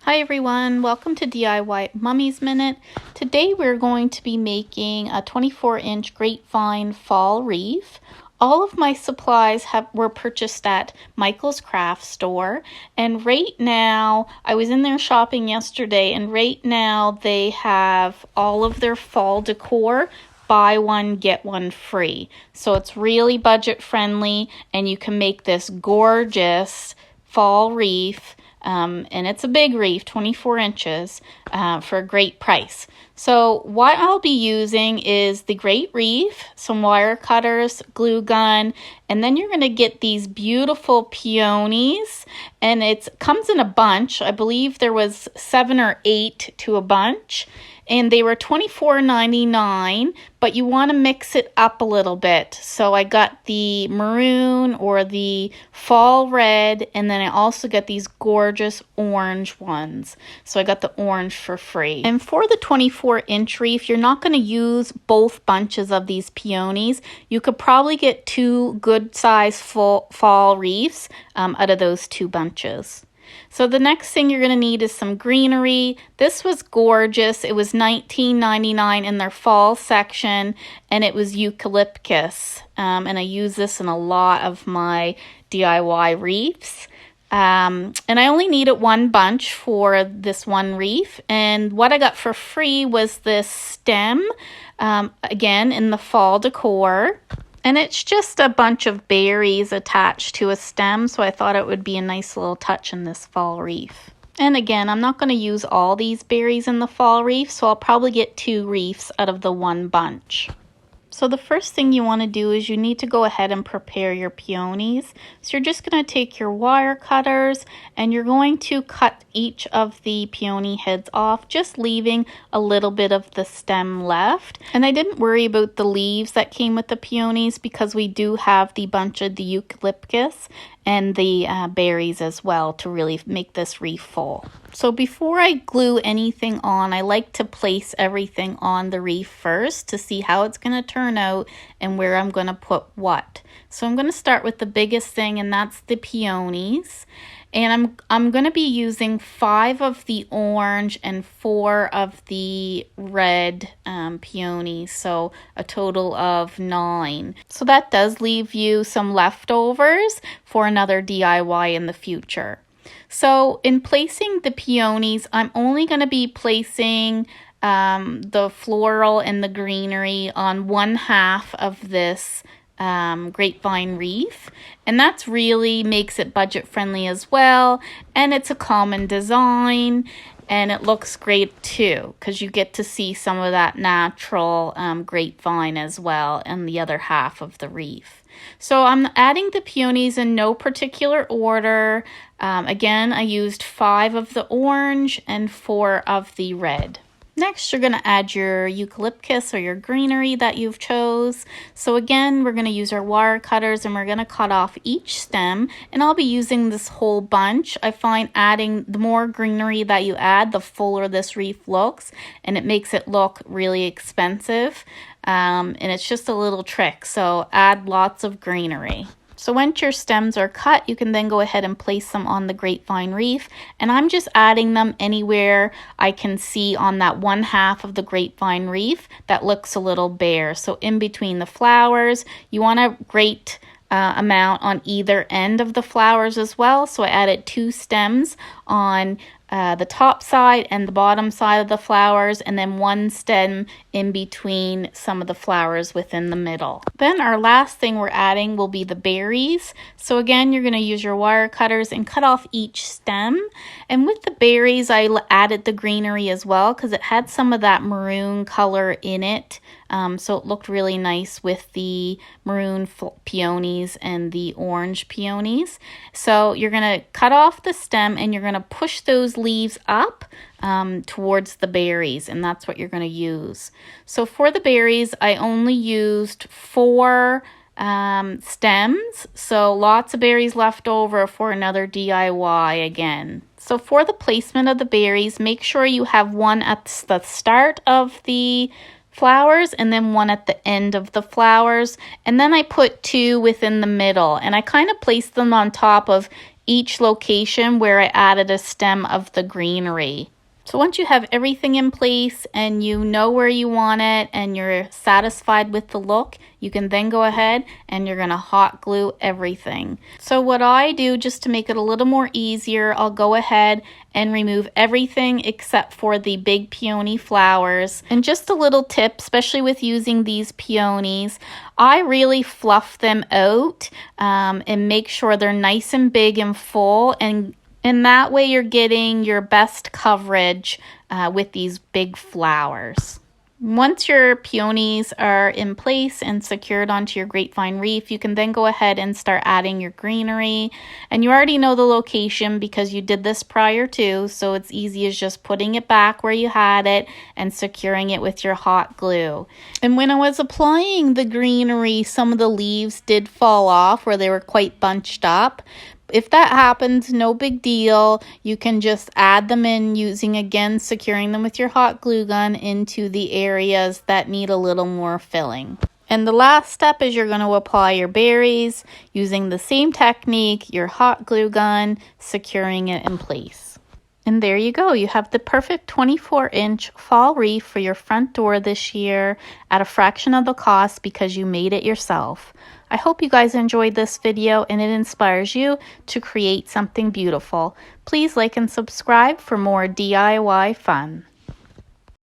Hi everyone, welcome to DIY Mummy's Minute. Today we're going to be making a 24-inch grapevine fall wreath. All of my supplies were purchased at Michael's Craft Store, and right now, I was in there shopping yesterday, and right now they have all of their fall decor, buy one, get one free. So it's really budget friendly, and you can make this gorgeous fall wreath. And it's a big wreath, 24 inches, for a great price. So what I'll be using is the great wreath, some wire cutters, glue gun, and then you're going to get these beautiful peonies, and it comes in a bunch. I believe there was 7 or 8 to a bunch, and they were $24.99, but you want to mix it up a little bit. So I got the maroon or the fall red, and then I also got these gorgeous orange ones. So I got the orange for free. And for the 24-inch wreath, you're not going to use both bunches of these peonies. You could probably get 2 good-sized fall wreaths out of those 2 bunches. So the next thing you're going to need is some greenery. This was gorgeous. It was $19.99 in their fall section, and it was eucalyptus. And I use this in a lot of my DIY wreaths. And I only needed 1 bunch for this one wreath. And what I got for free was this stem, again, in the fall decor. And it's just a bunch of berries attached to a stem, so I thought it would be a nice little touch in this fall wreath. And again, I'm not going to use all these berries in the fall wreath, so I'll probably get 2 wreaths out of the 1 bunch. So the first thing you want to do is you need to go ahead and prepare your peonies. So you're just going to take your wire cutters and you're going to cut each of the peony heads off, just leaving a little bit of the stem left. And I didn't worry about the leaves that came with the peonies because we do have the bunch of the eucalyptus and the berries as well to really make this wreath full. So before I glue anything on, I like to place everything on the wreath first to see how it's going to turn out and where I'm going to put what. So I'm going to start with the biggest thing, and that's the peonies. And I'm going to be using 5 of the orange and 4 of the red peonies, so a total of 9. So that does leave you some leftovers for another DIY in the future. So in placing the peonies, I'm only going to be placing the floral and the greenery on 1/2 of this grapevine wreath, and that's really makes it budget friendly as well, and it's a common design, and it looks great too because you get to see some of that natural grapevine as well in the other half of the wreath. So I'm adding the peonies in no particular order. Again, I used 5 of the orange and 4 of the red. Next, you're going to add your eucalyptus or your greenery that you've chose. So again, we're going to use our wire cutters and we're going to cut off each stem. And I'll be using this whole bunch. I find adding the more greenery that you add, the fuller this wreath looks. And it makes it look really expensive. And it's just a little trick. So add lots of greenery. So once your stems are cut, you can then go ahead and place them on the grapevine wreath. And I'm just adding them anywhere I can see on that 1/2 of the grapevine wreath that looks a little bare. So in between the flowers, you want a great amount on either end of the flowers as well. So I added 2 stems on the top side and the bottom side of the flowers, and then 1 stem in between some of the flowers within the middle. Then our last thing we're adding will be the berries. So again, you're going to use your wire cutters and cut off each stem. And with the berries, I added the greenery as well because it had some of that maroon color in it. So it looked really nice with the maroon peonies and the orange peonies. So you're going to cut off the stem and you're going to push those leaves up towards the berries, and that's what you're going to use. So for the berries, I only used 4 stems, so lots of berries left over for another DIY again. So for the placement of the berries, make sure you have one at the start of the flowers and then one at the end of the flowers, and then I put 2 within the middle, and I kind of placed them on top of each location where I added a stem of the greenery. So once you have everything in place and you know where you want it and you're satisfied with the look, you can then go ahead and you're gonna hot glue everything. So what I do, just to make it a little more easier, I'll go ahead and remove everything except for the big peony flowers. And just a little tip, especially with using these peonies, I really fluff them out and make sure they're nice and big and full, and that way you're getting your best coverage with these big flowers. Once your peonies are in place and secured onto your grapevine wreath, you can then go ahead and start adding your greenery. And you already know the location because you did this prior to, so it's easy as just putting it back where you had it and securing it with your hot glue. And when I was applying the greenery, some of the leaves did fall off where they were quite bunched up. If that happens, no big deal. You can just add them in using, again, securing them with your hot glue gun into the areas that need a little more filling. And the last step is you're going to apply your berries using the same technique, your hot glue gun, securing it in place. And there you go. You have the perfect 24-inch fall wreath for your front door this year at a fraction of the cost because you made it yourself. I hope you guys enjoyed this video and it inspires you to create something beautiful. Please like and subscribe for more DIY fun.